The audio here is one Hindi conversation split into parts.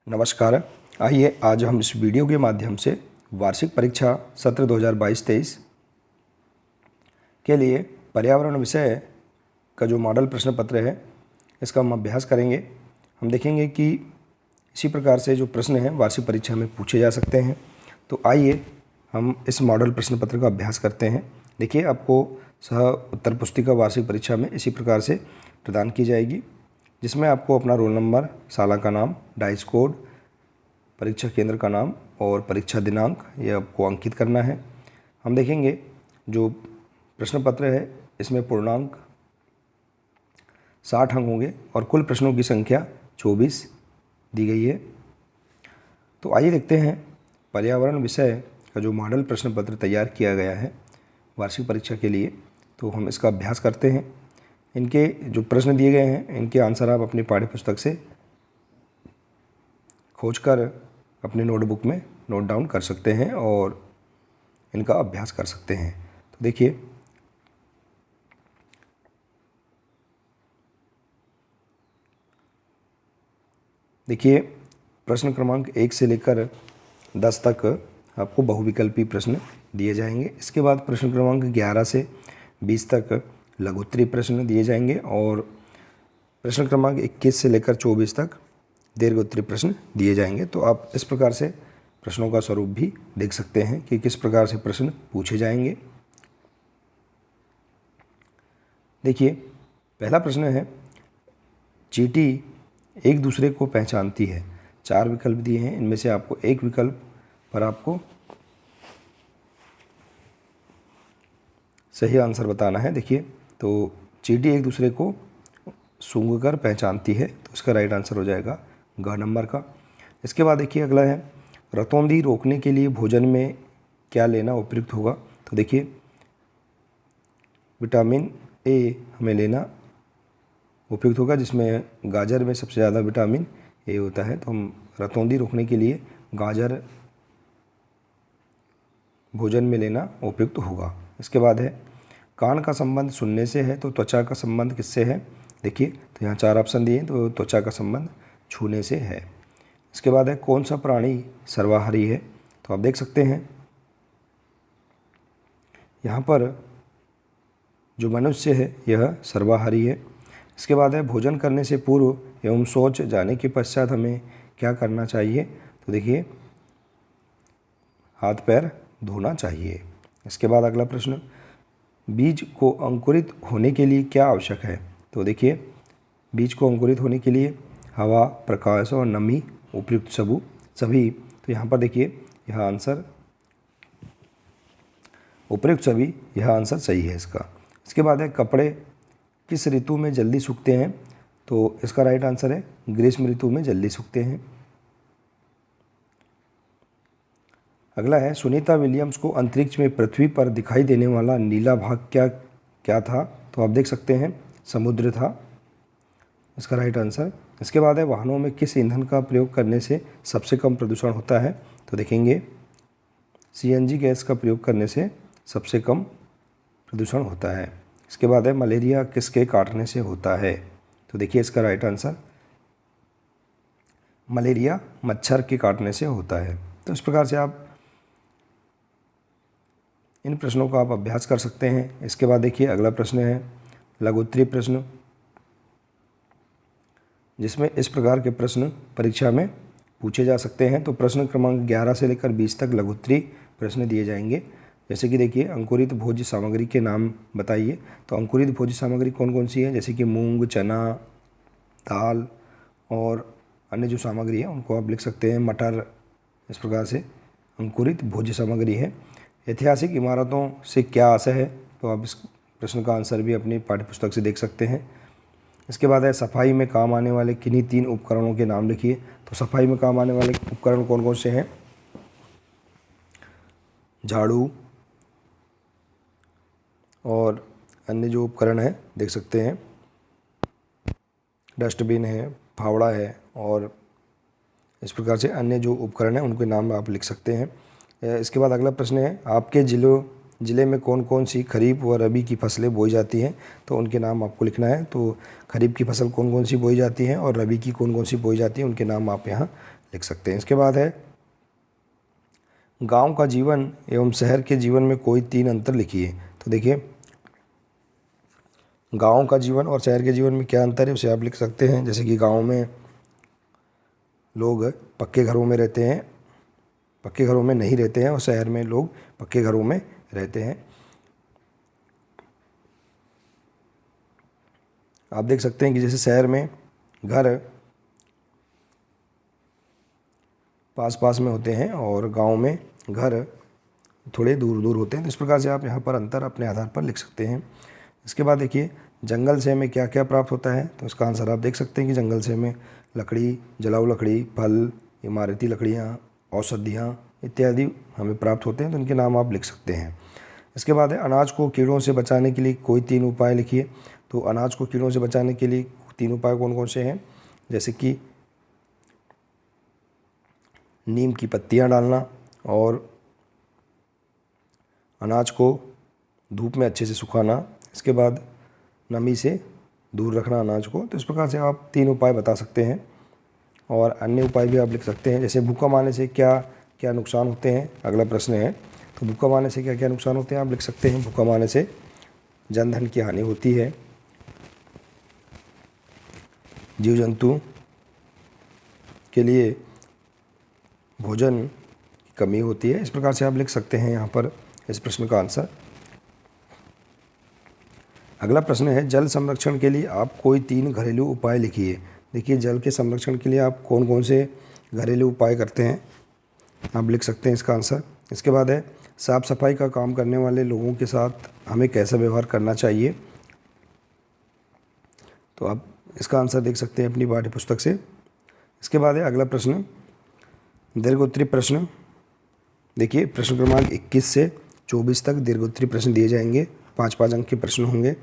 नमस्कार। आइए आज हम इस वीडियो के माध्यम से वार्षिक परीक्षा सत्र 2022-23 के लिए पर्यावरण विषय का जो मॉडल प्रश्न पत्र है इसका हम अभ्यास करेंगे। हम देखेंगे कि इसी प्रकार से जो प्रश्न हैं वार्षिक परीक्षा में पूछे जा सकते हैं। तो आइए हम इस मॉडल प्रश्न पत्र का अभ्यास करते हैं। देखिए, आपको सह उत्तर पुस्तिका वार्षिक परीक्षा में इसी प्रकार से प्रदान की जाएगी, जिसमें आपको अपना रोल नंबर, साला का नाम, डाइस कोड, परीक्षा केंद्र का नाम और परीक्षा दिनांक ये आपको अंकित करना है। हम देखेंगे जो प्रश्न पत्र है इसमें पूर्णांक 60 अंक होंगे और कुल प्रश्नों की संख्या 24 दी गई है। तो आइए देखते हैं पर्यावरण विषय का जो मॉडल प्रश्न पत्र तैयार किया गया है वार्षिक परीक्षा के लिए, तो हम इसका अभ्यास करते हैं। इनके जो प्रश्न दिए गए हैं इनके आंसर आप अपनी पाठ्यपुस्तक से खोजकर अपने नोटबुक में नोट डाउन कर सकते हैं और इनका अभ्यास कर सकते हैं। तो देखिए प्रश्न क्रमांक 1 से लेकर 10 तक आपको बहुविकल्पी प्रश्न दिए जाएंगे। इसके बाद प्रश्न क्रमांक 11 से 20 तक लघुत्तरीय प्रश्न दिए जाएंगे और प्रश्न क्रमांक 21 से लेकर 24 तक दीर्घोत्तरीय प्रश्न दिए जाएंगे। तो आप इस प्रकार से प्रश्नों का स्वरूप भी देख सकते हैं कि किस प्रकार से प्रश्न पूछे जाएंगे। देखिए, पहला प्रश्न है, चींटी एक दूसरे को पहचानती है। 4 विकल्प दिए हैं, इनमें से आपको एक विकल्प पर आपको सही आंसर बताना है। देखिए, तो चींटी एक दूसरे को सूंघकर पहचानती है, तो इसका राइट आंसर हो जाएगा ग नंबर का। इसके बाद देखिए अगला है, रतौंधी रोकने के लिए भोजन में क्या लेना उपयुक्त होगा। तो देखिए, विटामिन ए हमें लेना उपयुक्त होगा, जिसमें गाजर में सबसे ज़्यादा विटामिन ए होता है। तो हम रतौंधी रोकने के लिए गाजर भोजन में लेना उपयुक्त होगा। इसके बाद है, कान का संबंध सुनने से है, तो त्वचा का संबंध किससे है। देखिए, तो यहाँ 4 ऑप्शन दिए हैं, तो त्वचा का संबंध छूने से है। इसके बाद है, कौन सा प्राणी सर्वाहारी है। तो आप देख सकते हैं यहाँ पर जो मनुष्य है यह सर्वाहारी है। इसके बाद है, भोजन करने से पूर्व एवं शौच जाने के पश्चात हमें क्या करना चाहिए। तो देखिए, हाथ पैर धोना चाहिए। इसके बाद अगला प्रश्न, बीज को अंकुरित होने के लिए क्या आवश्यक है। तो देखिए, बीज को अंकुरित होने के लिए हवा, प्रकाश और नमी उपयुक्त सभी। तो यहाँ पर देखिए, यह आंसर उपयुक्त सभी, यह आंसर सही है इसका। इसके बाद है, कपड़े किस ऋतु में जल्दी सूखते हैं। तो इसका राइट आंसर है ग्रीष्म ऋतु में जल्दी सूखते हैं। अगला है, सुनीता विलियम्स को अंतरिक्ष में पृथ्वी पर दिखाई देने वाला नीला भाग क्या था। तो आप देख सकते हैं समुद्र था, इसका राइट आंसर। इसके बाद है, वाहनों में किस ईंधन का प्रयोग करने से सबसे कम प्रदूषण होता है। तो देखेंगे, सीएनजी गैस का प्रयोग करने से सबसे कम प्रदूषण होता है। इसके बाद है, मलेरिया किसके काटने से होता है। तो देखिए, इसका राइट आंसर मलेरिया मच्छर के काटने से होता है। तो इस प्रकार से आप इन प्रश्नों का आप अभ्यास कर सकते हैं। इसके बाद देखिए अगला प्रश्न है लघुत्तरीय प्रश्न, जिसमें इस प्रकार के प्रश्न परीक्षा में पूछे जा सकते हैं। तो प्रश्न क्रमांक 11 से लेकर 20 तक लघुत्तरीय प्रश्न दिए जाएंगे। जैसे कि देखिए, अंकुरित भोज्य सामग्री के नाम बताइए। तो अंकुरित भोज्य सामग्री कौन कौन सी है, जैसे कि मूंग, चना, दाल और अन्य जो सामग्री है उनको आप लिख सकते हैं, मटर। इस प्रकार से अंकुरित भोज्य सामग्री है। ऐतिहासिक इमारतों से क्या आशय है। तो आप इस प्रश्न का आंसर भी अपनी पाठ्यपुस्तक से देख सकते हैं। इसके बाद है, सफाई में काम आने वाले किन्हीं 3 उपकरणों के नाम लिखिए। तो सफाई में काम आने वाले उपकरण कौन कौन से हैं, झाड़ू और अन्य जो उपकरण हैं देख सकते हैं, डस्टबिन है, फावड़ा है और इस प्रकार से अन्य जो उपकरण हैं उनके नाम आप लिख सकते हैं। इसके बाद अगला प्रश्न है, आपके ज़िले में कौन कौन सी खरीफ व रबी की फसलें बोई जाती हैं। तो उनके नाम आपको लिखना है। तो खरीफ की फसल कौन कौन सी बोई जाती हैं और रबी की कौन कौन सी बोई जाती है, उनके नाम आप यहाँ लिख सकते हैं। इसके बाद है गांव का जीवन एवं शहर के जीवन में कोई 3 अंतर लिखिए। तो देखिए गांव का जीवन और शहर के जीवन में क्या अंतर है उसे आप लिख सकते हैं। जैसे कि गांव में लोग पक्के घरों में रहते हैं, पक्के घरों में नहीं रहते हैं, और शहर में लोग पक्के घरों में रहते हैं। आप देख सकते हैं कि जैसे शहर में घर पास पास में होते हैं और गांव में घर थोड़े दूर दूर होते हैं। तो इस प्रकार से आप यहाँ पर अंतर अपने आधार पर लिख सकते हैं। इसके बाद देखिए जंगल से हमें क्या क्या प्राप्त होता है। तो इसका आंसर आप देख सकते हैं कि जंगल से हमें लकड़ी, जलाऊ लकड़ी, फल, इमारती लकड़ियाँ, औषधियाँ इत्यादि हमें प्राप्त होते हैं। तो इनके नाम आप लिख सकते हैं। इसके बाद है अनाज को कीड़ों से बचाने के लिए कोई 3 उपाय लिखिए। तो अनाज को कीड़ों से बचाने के लिए 3 उपाय कौन कौन से हैं? जैसे कि नीम की पत्तियां डालना और अनाज को धूप में अच्छे से सुखाना, इसके बाद नमी से दूर रखना अनाज को। तो इस प्रकार से आप 3 उपाय बता सकते हैं और अन्य उपाय भी आप लिख सकते हैं। जैसे भूखा मारने से क्या क्या नुकसान होते हैं, अगला प्रश्न है। तो भूखा मारने से क्या क्या नुकसान होते हैं आप लिख सकते हैं। भूखा मारने से जन धन की हानि होती है, जीव जंतु के लिए भोजन की कमी होती है। इस प्रकार से आप लिख सकते हैं यहाँ पर इस प्रश्न का आंसर। अगला प्रश्न है जल संरक्षण के लिए आप कोई 3 घरेलू उपाय लिखिए। देखिए जल के संरक्षण के लिए आप कौन कौन से घरेलू उपाय करते हैं आप लिख सकते हैं इसका आंसर। इसके बाद है साफ सफाई का काम करने वाले लोगों के साथ हमें कैसा व्यवहार करना चाहिए। तो आप इसका आंसर देख सकते हैं अपनी पाठ्य पुस्तक से। इसके बाद है अगला प्रश्न दीर्घोत्तरी प्रश्न। देखिए प्रश्न क्रमांक 21 से 24 तक दीर्घोत्तरी प्रश्न दिए जाएंगे, 5-5 अंक के प्रश्न होंगे।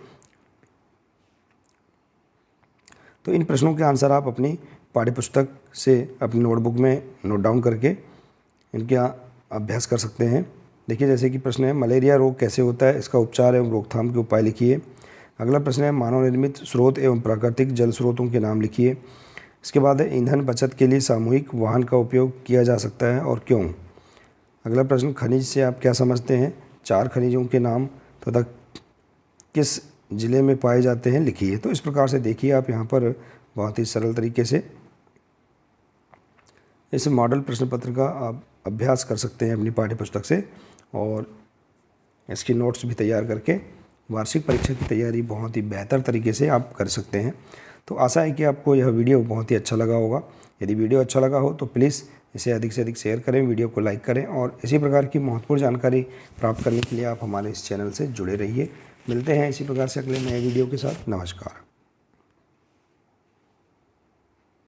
तो इन प्रश्नों के आंसर आप अपनी पाठ्यपुस्तक से अपनी नोटबुक में नोट डाउन करके इनके अभ्यास कर सकते हैं। देखिए जैसे कि प्रश्न है मलेरिया रोग कैसे होता है, इसका उपचार एवं रोकथाम के उपाय लिखिए। अगला प्रश्न है मानव निर्मित स्रोत एवं प्राकृतिक जल स्रोतों के नाम लिखिए। इसके बाद है ईंधन बचत के लिए सामूहिक वाहन का उपयोग किया जा सकता है और क्यों। अगला प्रश्न खनिज से आप क्या समझते हैं, 4 खनिजों के नाम तथा किस जिले में पाए जाते हैं लिखिए। तो इस प्रकार से देखिए आप यहाँ पर बहुत ही सरल तरीके से इस मॉडल प्रश्न पत्र का आप अभ्यास कर सकते हैं अपनी पाठ्य पुस्तक से और इसकी नोट्स भी तैयार करके वार्षिक परीक्षा की तैयारी बहुत ही बेहतर तरीके से आप कर सकते हैं। तो आशा है कि आपको यह वीडियो बहुत ही अच्छा लगा होगा। यदि वीडियो अच्छा लगा हो तो प्लीज़ इसे अधिक से अधिक शेयर करें, वीडियो को लाइक करें और इसी प्रकार की महत्वपूर्ण जानकारी प्राप्त करने के लिए आप हमारे इस चैनल से जुड़े रहिए। मिलते हैं इसी प्रकार से अगले नए वीडियो के साथ। नमस्कार।